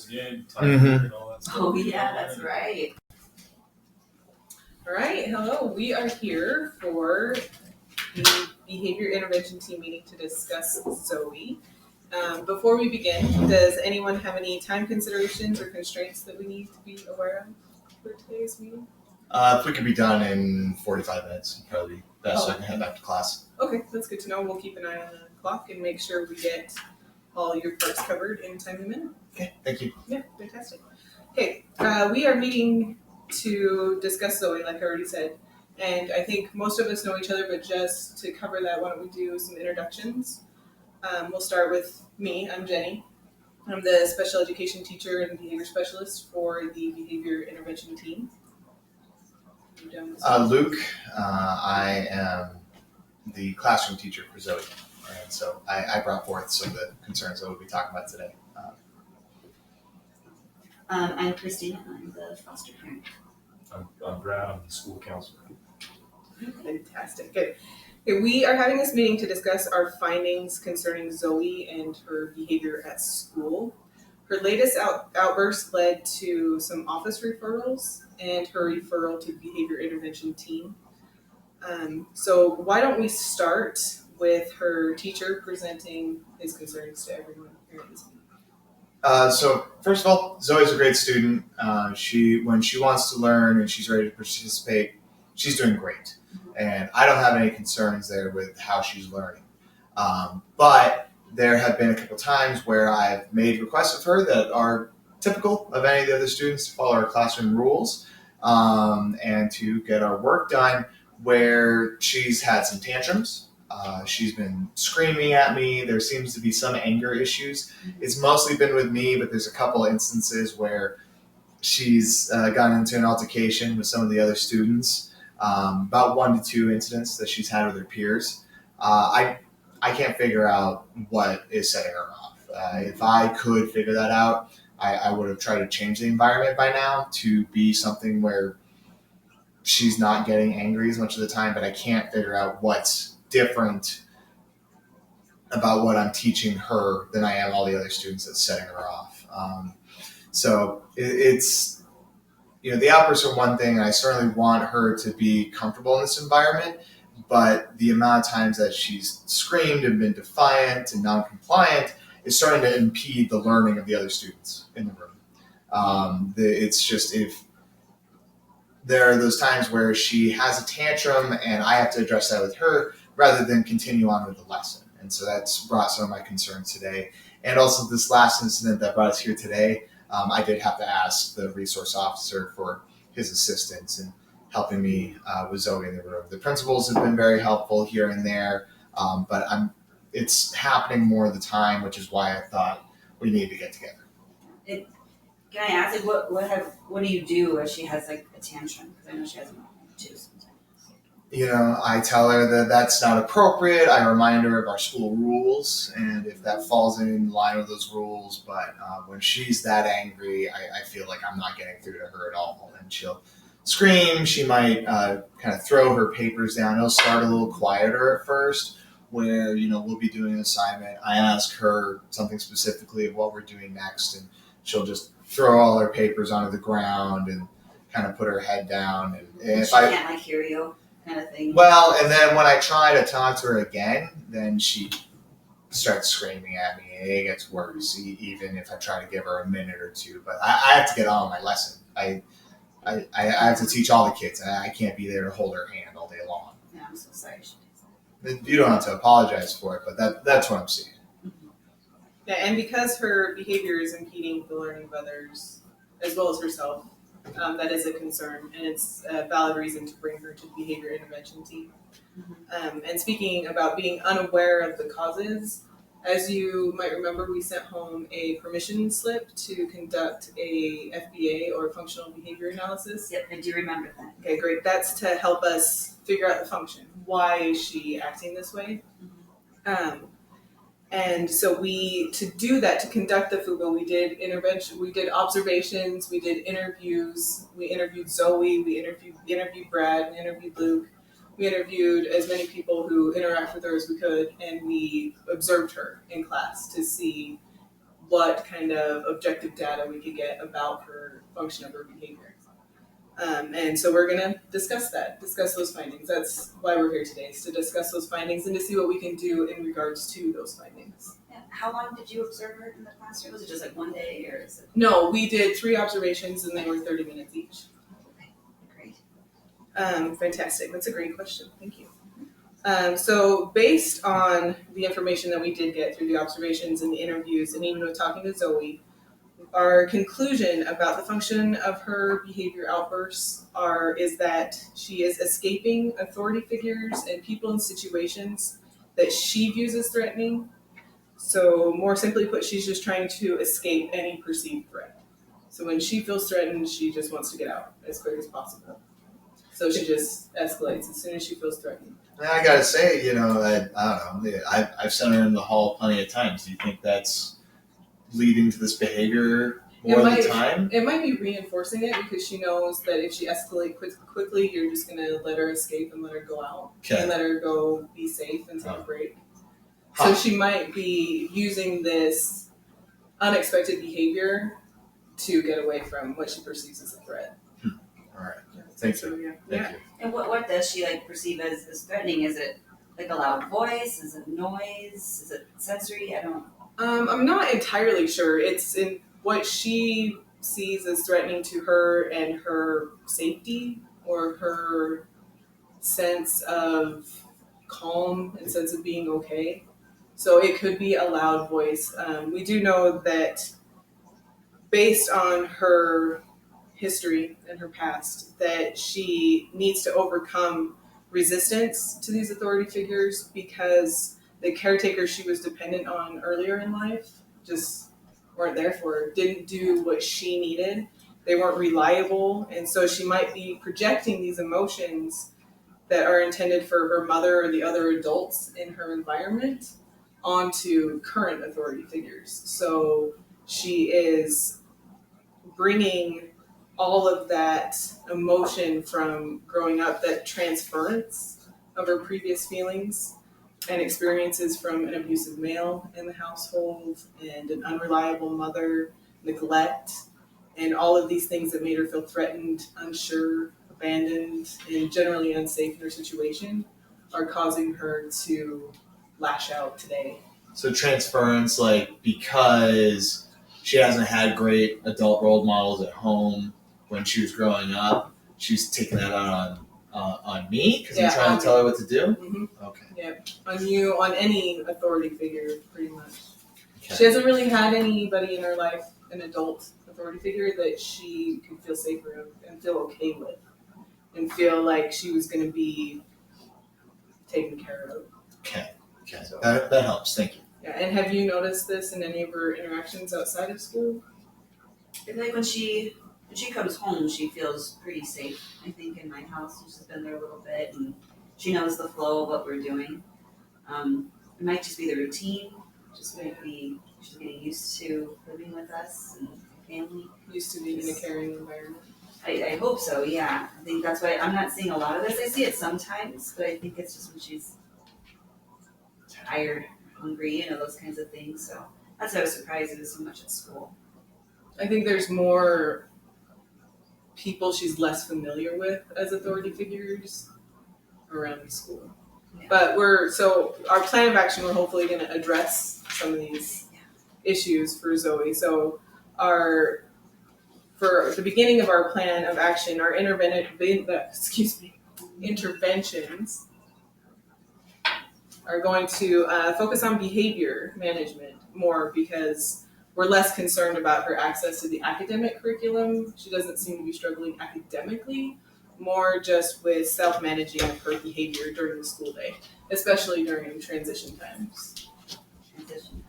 People's game, and all that stuff. Oh yeah, that's right. All right, hello. We are here for the behavior intervention team meeting to discuss Zoe. Before we begin, does anyone have any time considerations or constraints that we need to be aware of for today's meeting? If we could be done in 45 minutes, it'd probably be best so I can head back to class. Okay, that's good to know. We'll keep an eye on the clock and make sure we get all your parts covered in a timely manner. Okay, thank you. Yeah, fantastic. Okay, we are meeting to discuss Zoe, like I already said. And I think most of us know each other, but just to cover that, why don't we do some introductions? We'll start with me. I'm Jenny. I'm the special education teacher and behavior specialist for the behavior intervention team. Luke, I am the classroom teacher for Zoe. And so I brought forth some of the concerns that we'll be talking about today. I'm Christina. I'm the foster parent. I'm Brad. I'm the school counselor. Fantastic. Good. Okay, we are having this meeting to discuss our findings concerning Zoe and her behavior at school. Her latest outburst led to some office referrals and her referral to the behavior intervention team. So why don't we start with her teacher presenting his concerns to everyone here at this meeting. So first of all, Zoe's a great student. When she wants to learn and she's ready to participate, she's doing great. And I don't have any concerns there with how she's learning. But there have been a couple times where I've made requests of her that are typical of any of the other students to follow our classroom rules and to get our work done, where she's had some tantrums. She's been screaming at me. There seems to be some anger issues. It's mostly been with me, but there's a couple instances where she's gotten into an altercation with some of the other students. About 1 to 2 incidents that she's had with her peers. I can't figure out what is setting her off. If I could figure that out, I would have tried to change the environment by now to be something where she's not getting angry as much of the time, but I can't figure out what's different about what I'm teaching her than I am all the other students that's setting her off. So it's, the outbursts are one thing, and I certainly want her to be comfortable in this environment, but the amount of times that she's screamed and been defiant and non-compliant is starting to impede the learning of the other students in the room. It's just, if there are those times where she has a tantrum and I have to address that with her rather than continue on with the lesson. And so that's brought some of my concerns today. And also this last incident that brought us here today, I did have to ask the resource officer for his assistance in helping me with Zoe in the room. The principals have been very helpful here and there, but it's happening more of the time, which is why I thought we need to get together. Can I ask, what do you do if she has like a tantrum? Because I know she has them too sometimes. I tell her that that's not appropriate. I remind her of our school rules, and if that falls in line with those rules. But when she's that angry, I feel like I'm not getting through to her at all. And she'll scream. She might kind of throw her papers down. It'll start a little quieter at first, where we'll be doing an assignment. I ask her something specifically of what we're doing next, and she'll just throw all her papers onto the ground and kind of put her head down. And if she can't hear you. Kind of thing. Well, and then when I try to talk to her again, then she starts screaming at me. It gets worse, even if I try to give her a minute or two. But I have to get on with my lesson. I have to teach all the kids, and I can't be there to hold her hand all day long. Yeah, I'm so sorry. You don't have to apologize for it, but that's what I'm seeing. Yeah, and because her behavior is impeding the learning of others as well as herself, that is a concern, and it's a valid reason to bring her to the behavior intervention team. And speaking about being unaware of the causes, as you might remember, we sent home a permission slip to conduct a FBA or functional behavior analysis. Yep, I do remember that. Okay, great. That's to help us figure out the function. Why is she acting this way? And so to do that, to conduct the FUBA, we did intervention, we did observations, we did interviews, we interviewed Zoe, we interviewed Brad, we interviewed Luke, we interviewed as many people who interact with her as we could, and we observed her in class to see what kind of objective data we could get about her function of her behavior. And so we're going to discuss those findings. That's why we're here today, is to discuss those findings and to see what we can do in regards to those findings. Yeah. How long did you observe her in the classroom? Was it just like one day, or is it? No, we did 3 observations and they were 30 minutes each. Okay, great. Fantastic. That's a great question. Thank you. So based on the information that we did get through the observations and the interviews, and even with talking to Zoe, our conclusion about the function of her behavior outbursts is that she is escaping authority figures and people in situations that she views as threatening. So more simply put, she's just trying to escape any perceived threat. So when she feels threatened, she just wants to get out as quick as possible. So she just escalates as soon as she feels threatened. I gotta say, I don't know. I've sent her in the hall plenty of times. Do you think that's leading to this behavior more of the time? It might be reinforcing it because she knows that if she escalates quickly, you're just going to let her escape and let her go out and let her go be safe and take a break. So she might be using this unexpected behavior to get away from what she perceives as a threat. All right. Thank you. Yeah. And what does she like perceive as threatening? Is it like a loud voice? Is it noise? Is it sensory? I don't. I'm not entirely sure. It's in what she sees as threatening to her and her safety or her sense of calm and sense of being okay. So it could be a loud voice. We do know that based on her history and her past, that she needs to overcome resistance to these authority figures because the caretakers she was dependent on earlier in life just weren't there for her, didn't do what she needed. They weren't reliable, and so she might be projecting these emotions that are intended for her mother or the other adults in her environment onto current authority figures. So she is bringing all of that emotion from growing up, that transference of her previous feelings and experiences from an abusive male in the household and an unreliable mother, neglect, and all of these things that made her feel threatened, unsure, abandoned, and generally unsafe in her situation are causing her to lash out today. So transference, like because she hasn't had great adult role models at home when she was growing up, she's taking that out on me because I'm trying to tell her what to do? Mm-hmm. Okay. Yep. On you, on any authority figure, pretty much. Okay. She hasn't really had anybody in her life, an adult authority figure, that she could feel safer and feel okay with and feel like she was going to be taken care of. Okay. So, That helps. Thank you. Yeah. And have you noticed this in any of her interactions outside of school? I feel like when she comes home, she feels pretty safe. I think in my house, she's been there a little bit, and she knows the flow of what we're doing. It might just be the routine. Just might be she's getting used to living with us and family. Used to being in a caring environment. I hope so. Yeah, I think that's why I'm not seeing a lot of this. I see it sometimes, but I think it's just when she's tired, hungry, those kinds of things. So that's why I was surprised it was so much at school. I think there's more people she's less familiar with as authority figures around the school. Yeah. But our plan of action, we're hopefully going to address some of these issues for Zoe. So for the beginning of our plan of action, our interventions are going to focus on behavior management more because we're less concerned about her access to the academic curriculum. She doesn't seem to be struggling academically, more just with self-managing of her behavior during the school day, especially during transition times. Transition.